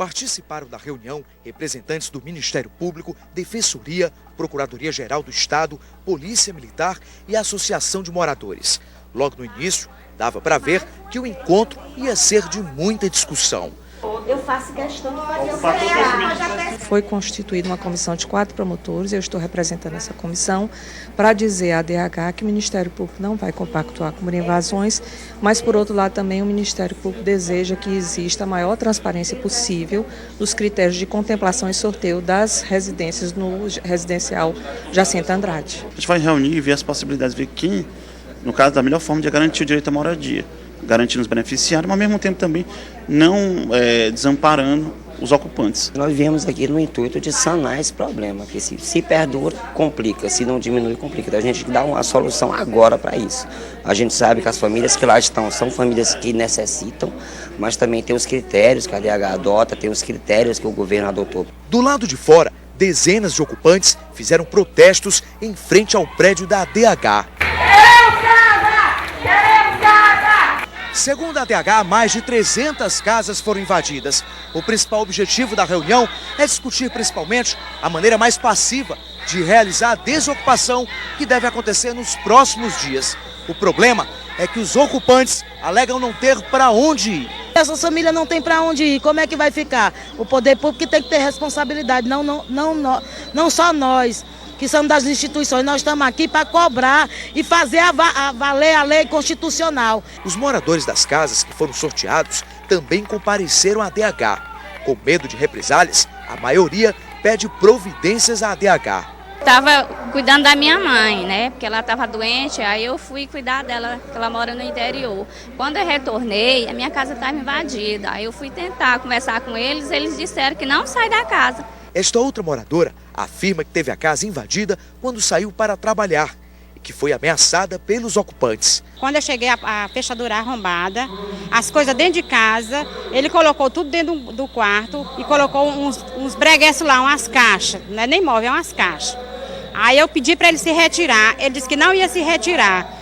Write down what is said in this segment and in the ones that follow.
Participaram da reunião representantes do Ministério Público, Defensoria, Procuradoria-Geral do Estado, Polícia Militar e Associação de Moradores. Logo no início, dava para ver que o encontro ia ser de muita discussão. Eu faço questão de fazer o Foi constituída uma comissão de 4 promotores, eu estou representando essa comissão, para dizer à ADH que o Ministério Público não vai compactuar com invasões, mas, por outro lado, também o Ministério Público deseja que exista a maior transparência possível nos critérios de contemplação e sorteio das residências no residencial Jacinto Andrade. A gente vai reunir e ver as possibilidades, ver quem, no caso, da melhor forma de garantir o direito à moradia, garantindo os beneficiários, mas ao mesmo tempo também não desamparando os ocupantes. Nós viemos aqui no intuito de sanar esse problema, que se perdura, complica, se não diminui, complica. Então a gente tem que dar uma solução agora para isso. A gente sabe que as famílias que lá estão são famílias que necessitam, mas também tem os critérios que a ADH adota, tem os critérios que o governo adotou. Do lado de fora, dezenas de ocupantes fizeram protestos em frente ao prédio da ADH. Segundo a ADH, mais de 300 casas foram invadidas. O principal objetivo da reunião é discutir principalmente a maneira mais passiva de realizar a desocupação que deve acontecer nos próximos dias. O problema é que os ocupantes alegam não ter para onde ir. Essas famílias não têm para onde ir, como é que vai ficar? O poder público tem que ter responsabilidade, não só nós, que somos das instituições, nós estamos aqui para cobrar e fazer valer a lei constitucional. Os moradores das casas que foram sorteados também compareceram à ADH. Com medo de represálias, a maioria pede providências à ADH. Estava cuidando da minha mãe, né? Porque ela estava doente, aí eu fui cuidar dela, porque ela mora no interior. Quando eu retornei, a minha casa estava invadida. Aí eu fui tentar conversar com eles, eles disseram que não sai da casa. Esta outra moradora afirma que teve a casa invadida quando saiu para trabalhar e que foi ameaçada pelos ocupantes. Quando eu cheguei, a fechadura arrombada, as coisas dentro de casa, ele colocou tudo dentro do quarto e colocou uns bregueços lá, umas caixas, não é nem móvel, é umas caixas. Aí eu pedi para ele se retirar, ele disse que não ia se retirar.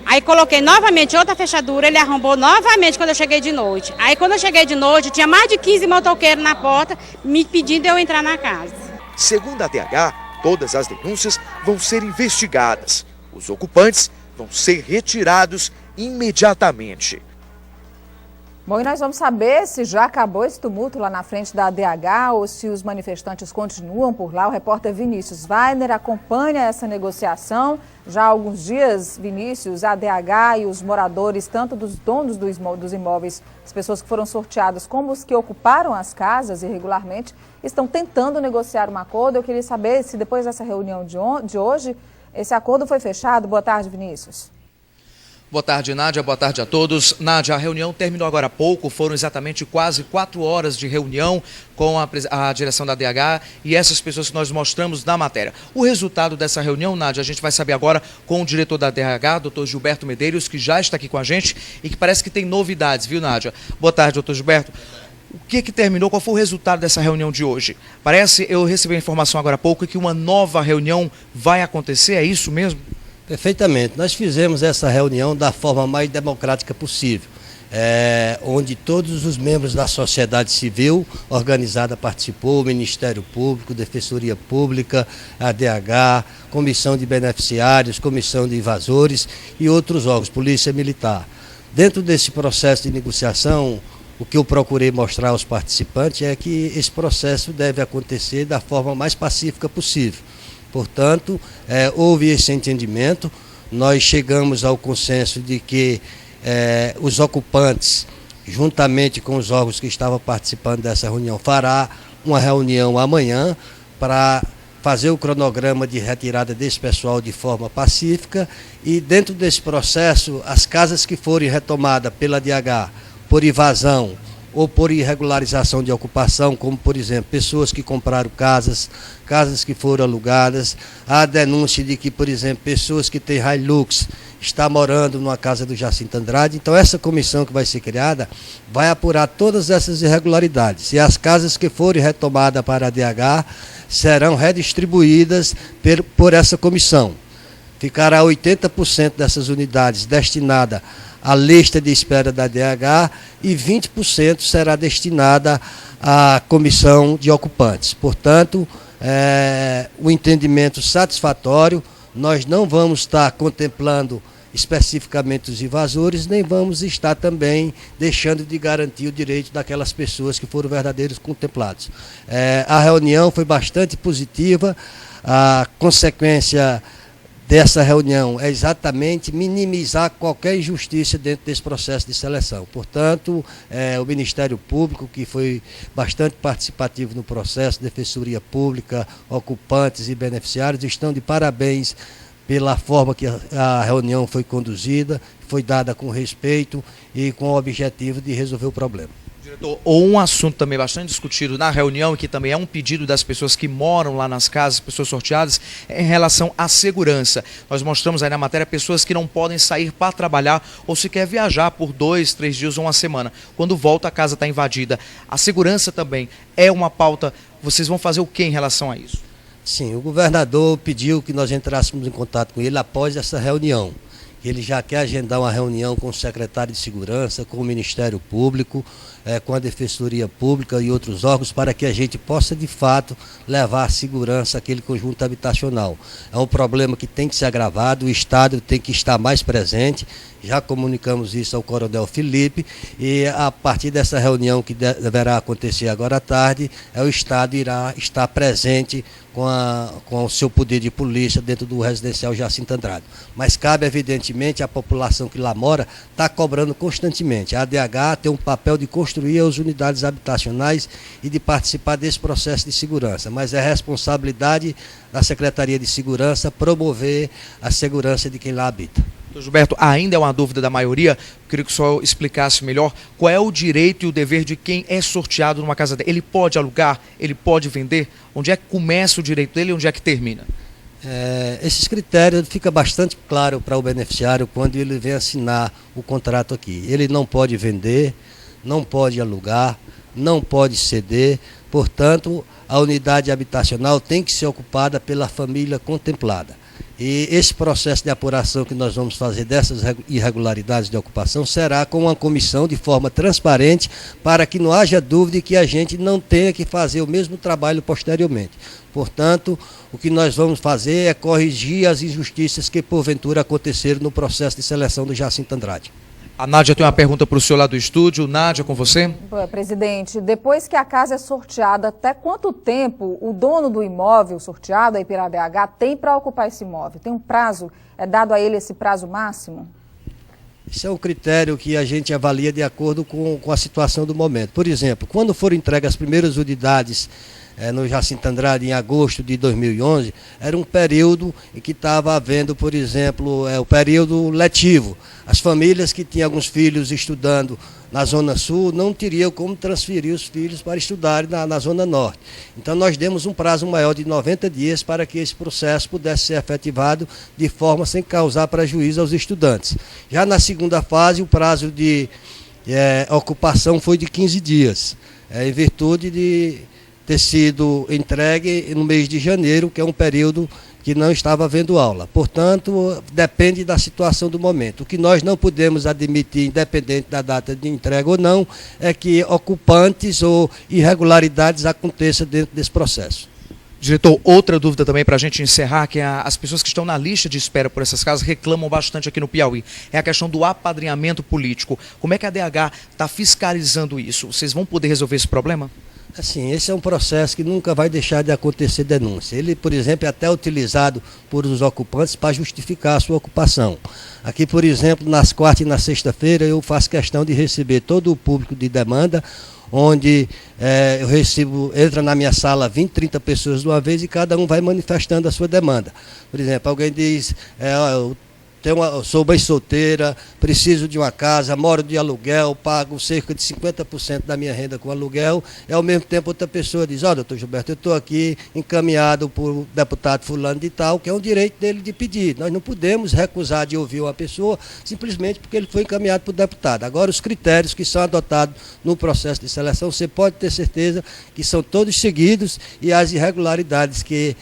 Aí coloquei novamente outra fechadura, ele arrombou novamente quando eu cheguei de noite. Aí quando eu cheguei de noite, tinha mais de 15 motoqueiros na porta me pedindo eu entrar na casa. Segundo a ADH, todas as denúncias vão ser investigadas. Os ocupantes vão ser retirados imediatamente. Bom, e nós vamos saber se já acabou esse tumulto lá na frente da ADH ou se os manifestantes continuam por lá. O repórter Vinícius Weiner acompanha essa negociação. Já há alguns dias, Vinícius, a ADH e os moradores, tanto dos donos dos imóveis, as pessoas que foram sorteadas, como os que ocuparam as casas irregularmente, estão tentando negociar um acordo. Eu queria saber se depois dessa reunião de hoje, esse acordo foi fechado. Boa tarde, Vinícius. Boa tarde, Nádia. Boa tarde a todos. Nádia, a reunião terminou agora há pouco, foram exatamente quase 4 horas de reunião com a direção da ADH e essas pessoas que nós mostramos na matéria. O resultado dessa reunião, Nádia, a gente vai saber agora com o diretor da ADH, doutor Gilberto Medeiros, que já está aqui com a gente e que parece que tem novidades, viu, Nádia? Boa tarde, doutor Gilberto. O que terminou? Qual foi o resultado dessa reunião de hoje? Eu recebi a informação agora há pouco que uma nova reunião vai acontecer, é isso mesmo? Perfeitamente. Nós fizemos essa reunião da forma mais democrática possível, onde todos os membros da sociedade civil organizada participou, o Ministério Público, Defensoria Pública, ADH, Comissão de Beneficiários, Comissão de Invasores e outros órgãos, Polícia Militar. Dentro desse processo de negociação, o que eu procurei mostrar aos participantes é que esse processo deve acontecer da forma mais pacífica possível. Portanto, houve esse entendimento, nós chegamos ao consenso de que os ocupantes, juntamente com os órgãos que estavam participando dessa reunião, fará uma reunião amanhã para fazer o cronograma de retirada desse pessoal de forma pacífica e dentro desse processo, as casas que forem retomadas pela ADH por invasão ou por irregularização de ocupação, como, por exemplo, pessoas que compraram casas que foram alugadas, há denúncia de que, por exemplo, pessoas que têm Hilux estão morando numa casa do Jacinto Andrade. Então, essa comissão que vai ser criada vai apurar todas essas irregularidades. E as casas que forem retomadas para a ADH serão redistribuídas por essa comissão. Ficará 80% dessas unidades destinadas à lista de espera da DH e 20% será destinada à comissão de ocupantes. Portanto, o entendimento satisfatório, nós não vamos estar contemplando especificamente os invasores, nem vamos estar também deixando de garantir o direito daquelas pessoas que foram verdadeiros contemplados. A reunião foi bastante positiva, a consequência dessa reunião é exatamente minimizar qualquer injustiça dentro desse processo de seleção. Portanto, o Ministério Público, que foi bastante participativo no processo, Defensoria Pública, ocupantes e beneficiários, estão de parabéns pela forma que a reunião foi conduzida, foi dada com respeito e com o objetivo de resolver o problema. Diretor, um assunto também bastante discutido na reunião e que também é um pedido das pessoas que moram lá nas casas, pessoas sorteadas, é em relação à segurança. Nós mostramos aí na matéria pessoas que não podem sair para trabalhar ou sequer viajar por 2, 3 dias ou uma semana. Quando volta, a casa está invadida. A segurança também é uma pauta. Vocês vão fazer o que em relação a isso? Sim, o governador pediu que nós entrássemos em contato com ele após essa reunião. Ele já quer agendar uma reunião com o secretário de Segurança, com o Ministério Público, com a Defensoria Pública e outros órgãos, para que a gente possa, de fato, levar a segurança àquele conjunto habitacional. É um problema que tem que ser agravado, o Estado tem que estar mais presente. Já comunicamos isso ao Coronel Felipe e a partir dessa reunião que deverá acontecer agora à tarde, o Estado irá estar presente com o seu poder de polícia dentro do residencial Jacinto Andrade. Mas cabe, evidentemente, a população que lá mora está cobrando constantemente. A ADH tem um papel de construir as unidades habitacionais e de participar desse processo de segurança, mas é responsabilidade da Secretaria de Segurança promover a segurança de quem lá habita. Doutor Gilberto, ainda é uma dúvida da maioria, eu queria que o senhor explicasse melhor qual é o direito e o dever de quem é sorteado numa casa dele. Ele pode alugar, ele pode vender? Onde é que começa o direito dele e onde é que termina? Esses critérios ficam bastante claros para o beneficiário quando ele vem assinar o contrato aqui. Ele não pode vender, não pode alugar, não pode ceder, portanto, a unidade habitacional tem que ser ocupada pela família contemplada. E esse processo de apuração que nós vamos fazer dessas irregularidades de ocupação será com uma comissão de forma transparente para que não haja dúvida e que a gente não tenha que fazer o mesmo trabalho posteriormente. Portanto, o que nós vamos fazer é corrigir as injustiças que porventura aconteceram no processo de seleção do Jacinto Andrade. A Nádia tem uma pergunta para o senhor lá do estúdio. Nádia, com você. Presidente, depois que a casa é sorteada, até quanto tempo o dono do imóvel sorteado aí pela ADH tem para ocupar esse imóvel? Tem um prazo? É dado a ele esse prazo máximo? Isso é um critério que a gente avalia de acordo com a situação do momento. Por exemplo, quando foram entregues as primeiras unidades no Jacinto Andrade em agosto de 2011, era um período em que estava havendo, por exemplo, o período letivo. As famílias que tinham alguns filhos estudando na Zona Sul não teriam como transferir os filhos para estudarem na Zona Norte. Então nós demos um prazo maior de 90 dias para que esse processo pudesse ser efetivado de forma sem causar prejuízo aos estudantes. Já na segunda fase, o prazo de ocupação foi de 15 dias, em virtude de ter sido entregue no mês de janeiro, que é um período que não estava havendo aula. Portanto, depende da situação do momento. O que nós não podemos admitir, independente da data de entrega ou não, é que ocupantes ou irregularidades aconteçam dentro desse processo. Diretor, outra dúvida também para a gente encerrar, que as pessoas que estão na lista de espera por essas casas reclamam bastante aqui no Piauí, é a questão do apadrinhamento político. Como é que a ADH está fiscalizando isso? Vocês vão poder resolver esse problema? Assim, esse é um processo que nunca vai deixar de acontecer denúncia. Ele, por exemplo, é até utilizado por os ocupantes para justificar a sua ocupação. Aqui, por exemplo, nas quartas e na sexta-feira, eu faço questão de receber todo o público de demanda, onde eu recebo, entra na minha sala 20, 30 pessoas de uma vez e cada um vai manifestando a sua demanda. Por exemplo, alguém diz, eu sou bem solteira, preciso de uma casa, moro de aluguel, pago cerca de 50% da minha renda com aluguel, e ao mesmo tempo outra pessoa diz, doutor Gilberto, eu estou aqui encaminhado por deputado fulano de tal, que é um direito dele de pedir. Nós não podemos recusar de ouvir uma pessoa simplesmente porque ele foi encaminhado por deputado. Agora, os critérios que são adotados no processo de seleção, você pode ter certeza que são todos seguidos e as irregularidades que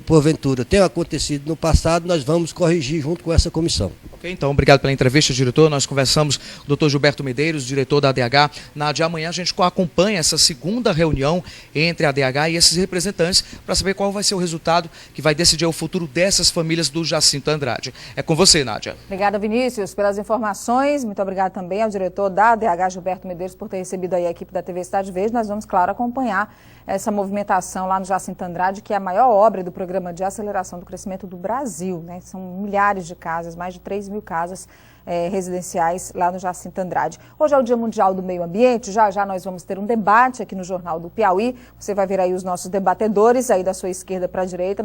porventura tenham acontecido no passado, nós vamos corrigir junto com essa comissão. Ok, então, obrigado pela entrevista, diretor. Nós conversamos com o Dr. Gilberto Medeiros, diretor da ADH. Nádia, amanhã a gente acompanha essa segunda reunião entre a ADH e esses representantes para saber qual vai ser o resultado que vai decidir o futuro dessas famílias do Jacinto Andrade. É com você, Nádia. Obrigada, Vinícius, pelas informações. Muito obrigada também ao diretor da ADH, Gilberto Medeiros, por ter recebido aí a equipe da TV Cidade Verde. Nós vamos, claro, acompanhar essa movimentação lá no Jacinto Andrade, que é a maior obra do Programa de Aceleração do Crescimento do Brasil, né? São milhares de casas, mais de 3 mil casas residenciais lá no Jacinto Andrade. Hoje é o Dia Mundial do Meio Ambiente, já já nós vamos ter um debate aqui no Jornal do Piauí. Você vai ver aí os nossos debatedores aí da sua esquerda para a direita.